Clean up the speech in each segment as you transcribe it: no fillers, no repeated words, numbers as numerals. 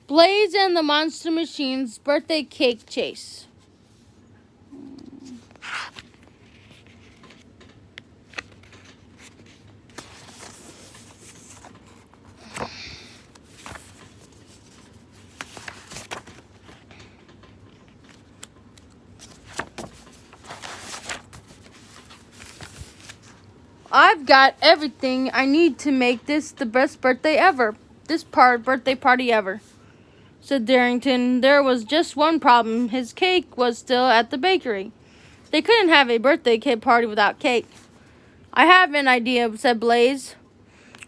Blaze and the Monster Machine's birthday cake chase. I've got everything I need to make this the best birthday ever. Birthday party ever, said Darrington. There was just one problem. His cake was still at the bakery. They couldn't have a birthday cake party without cake. I have an idea, said Blaze.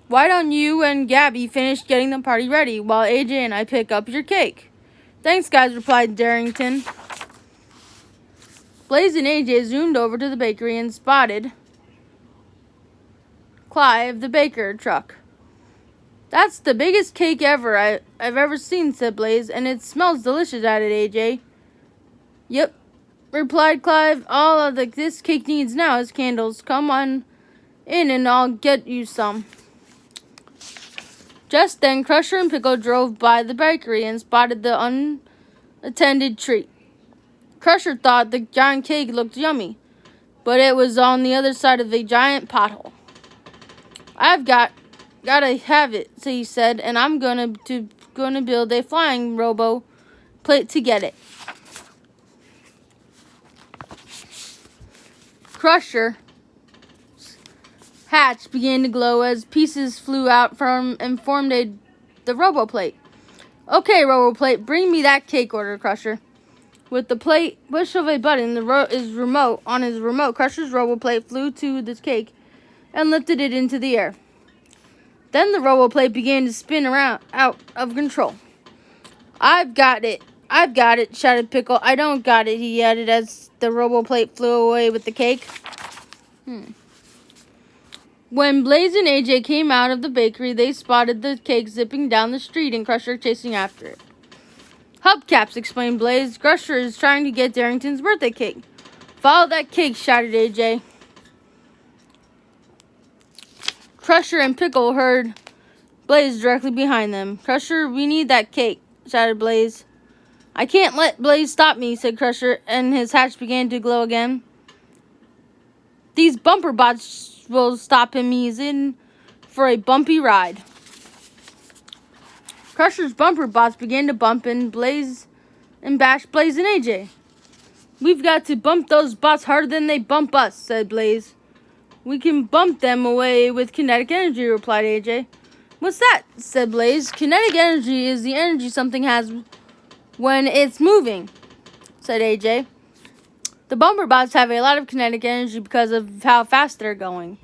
Why don't you and Gabby finish getting the party ready while AJ and I pick up your cake? Thanks, guys, replied Darrington. Blaze and AJ zoomed over to the bakery and spotted Clive, the baker truck. That's the biggest cake ever I've ever seen, said Blaze, and it smells delicious, added AJ. Yep, replied Clive. All of this cake needs now is candles. Come on in and I'll get you some. Just then, Crusher and Pickle drove by the bakery and spotted the unattended treat. Crusher thought the giant cake looked yummy, but it was on the other side of a giant pothole. I've gotta have it, so he said, and I'm gonna build a flying robo plate to get it. Crusher's hatch began to glow as pieces flew out from and formed the robo plate. Okay, robo plate, bring me that cake, ordered Crusher. With the plate push of a button, on his remote, Crusher's robo plate flew to the cake and lifted it into the air. Then the robo plate began to spin around out of control. I've got it, shouted Pickle. I don't got it, he added as the robo plate flew away with the cake. When Blaze and AJ came out of the bakery, they spotted the cake zipping down the street and Crusher chasing after it. Hubcaps, explained Blaze. Crusher is trying to get Darrington's birthday cake. Follow that cake, shouted AJ. Crusher and Pickle heard Blaze directly behind them. Crusher, we need that cake, shouted Blaze. I can't let Blaze stop me, said Crusher, and his hatch began to glow again. These bumper bots will stop him. He's in for a bumpy ride. Crusher's bumper bots began to bump and bash Blaze and AJ. We've got to bump those bots harder than they bump us, said Blaze. We can bump them away with kinetic energy, replied AJ. What's that? Said Blaze. Kinetic energy is the energy something has when it's moving, said AJ. The bumper bots have a lot of kinetic energy because of how fast they're going.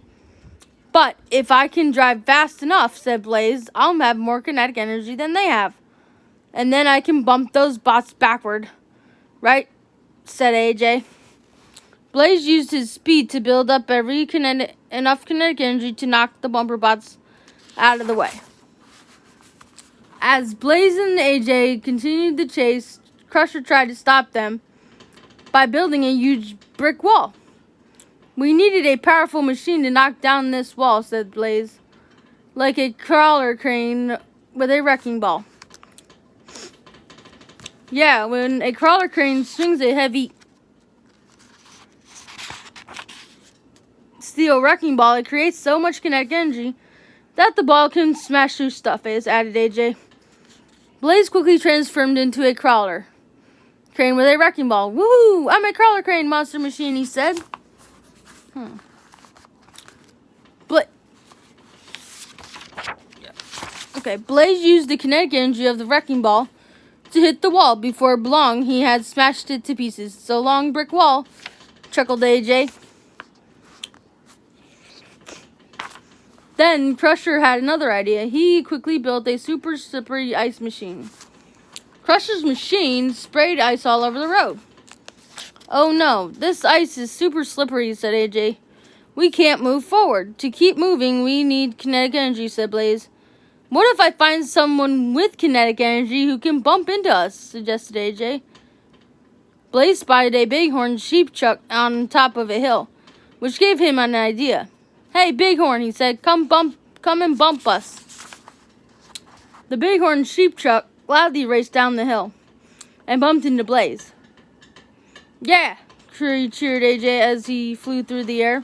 But if I can drive fast enough, said Blaze, I'll have more kinetic energy than they have. And then I can bump those bots backward. Right? Said AJ. Blaze used his speed to build up enough kinetic energy to knock the bumper bots out of the way. As Blaze and AJ continued the chase, Crusher tried to stop them by building a huge brick wall. We needed a powerful machine to knock down this wall, said Blaze, like a crawler crane with a wrecking ball. Yeah, when a crawler crane swings a heavy steel wrecking ball, it creates so much kinetic energy that the ball can smash through stuff, added AJ. Blaze quickly transformed into a crawler crane with a wrecking ball. Woohoo! I'm a crawler crane, Monster Machine, he said. Blaze used the kinetic energy of the wrecking ball to hit the wall. Before long, he had smashed it to pieces. So long, brick wall, chuckled AJ. Then Crusher had another idea. He quickly built a super slippery ice machine. Crusher's machine sprayed ice all over the road. Oh no, this ice is super slippery, said AJ. We can't move forward. To keep moving, we need kinetic energy, said Blaze. What if I find someone with kinetic energy who can bump into us, suggested AJ. Blaze spotted a bighorn sheep truck on top of a hill, which gave him an idea. Hey, Bighorn, he said, come and bump us. The bighorn sheep truck gladly raced down the hill and bumped into Blaze. Yeah, cheered AJ as he flew through the air.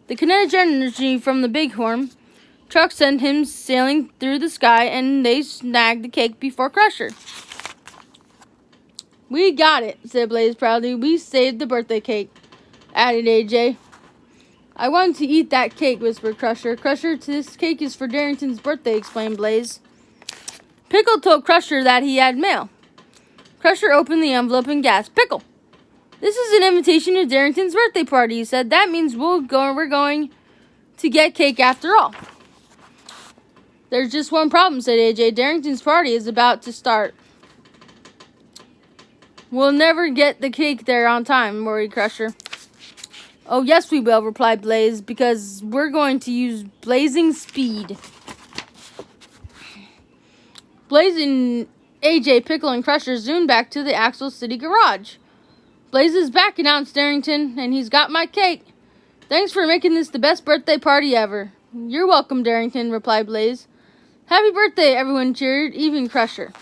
The kinetic energy from the Bighorn truck sent him sailing through the sky, and they snagged the cake before Crusher. We got it, said Blaze proudly. We saved the birthday cake, added AJ. I wanted to eat that cake, whispered Crusher. Crusher, this cake is for Darrington's birthday, explained Blaze. Pickle told Crusher that he had mail. Crusher opened the envelope and gasped. Pickle! This is an invitation to Darrington's birthday party, he said. That means we're going to get cake after all. There's just one problem, said AJ. Darrington's party is about to start. We'll never get the cake there on time, worried Crusher. Oh, yes, we will, replied Blaze, because we're going to use blazing speed. Blaze and AJ, Pickle, and Crusher zoomed back to the Axel City garage. Blaze is back, announced Darrington, and he's got my cake. Thanks for making this the best birthday party ever. You're welcome, Darrington, replied Blaze. Happy birthday, everyone cheered, even Crusher.